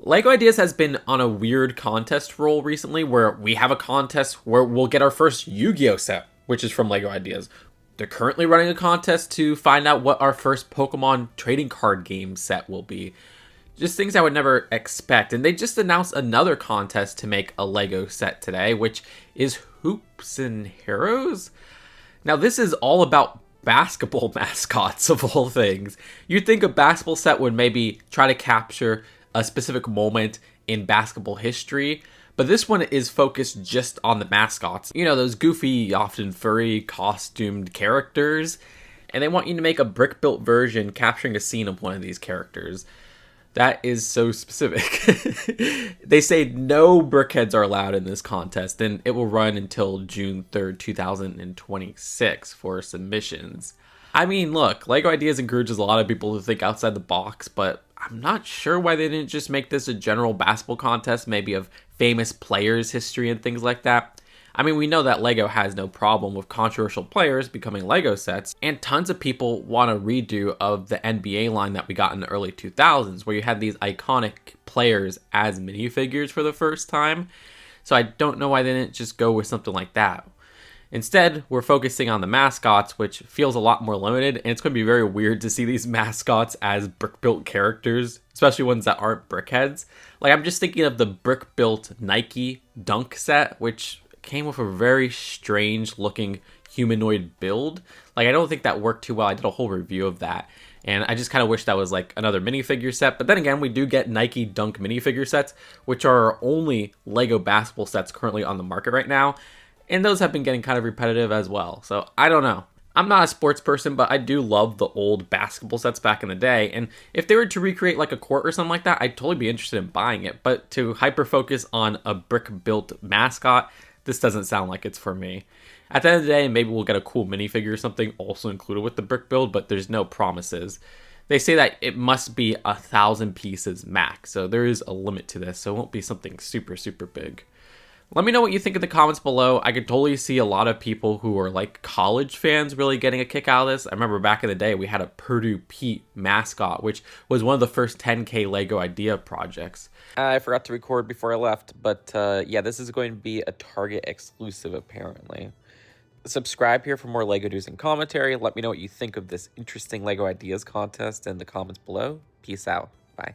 LEGO Ideas has been on a weird contest roll recently where we have a contest where we'll get our first Yu-Gi-Oh set, which is from LEGO Ideas. They're currently running a contest to find out what our first Pokemon trading card game set will be. Just things I would never expect. And they just announced another contest to make a LEGO set today, which is Hoops and Heroes. Now, this is all about basketball mascots of all things. You'd think a basketball set would maybe try to capture a specific moment in basketball history, but this one is focused just on the mascots. You know, those goofy, often furry, costumed characters, and they want you to make a brick-built version capturing a scene of one of these characters. That is so specific. They say no brickheads are allowed in this contest, and it will run until June 3rd, 2026 for submissions. I mean, look, LEGO Ideas encourages a lot of people to think outside the box, but I'm not sure why they didn't just make this a general basketball contest, maybe of famous players' history and things like that. I mean, we know that LEGO has no problem with controversial players becoming LEGO sets, and tons of people want a redo of the NBA line that we got in the early 2000s, where you had these iconic players as minifigures for the first time. So I don't know why they didn't just go with something like that. Instead, we're focusing on the mascots, which feels a lot more limited, and it's going to be very weird to see these mascots as brick-built characters, especially ones that aren't brickheads. Like, I'm just thinking of the brick-built Nike Dunk set, which came with a very strange-looking humanoid build. Like, I don't think that worked too well. I did a whole review of that, and I just kind of wish that was like another minifigure set. But then again, we do get Nike Dunk minifigure sets, which are our only LEGO basketball sets currently on the market right now. And those have been getting kind of repetitive as well. So I don't know. I'm not a sports person, but I do love the old basketball sets back in the day. And if they were to recreate like a court or something like that, I'd totally be interested in buying it. But to hyper focus on a brick-built mascot, this doesn't sound like it's for me. At the end of the day, maybe we'll get a cool minifigure or something also included with the brick build, but there's no promises. They say that it must be 1,000 pieces max, so there is a limit to this, so it won't be something super, super big. Let me know what you think in the comments below. I could totally see a lot of people who are like college fans really getting a kick out of this. I remember back in the day, we had a Purdue Pete mascot, which was one of the first 10K LEGO idea projects. I forgot to record before I left, but yeah, this is going to be a Target exclusive apparently. Subscribe here for more LEGO news and commentary. Let me know what you think of this interesting LEGO ideas contest in the comments below. Peace out. Bye.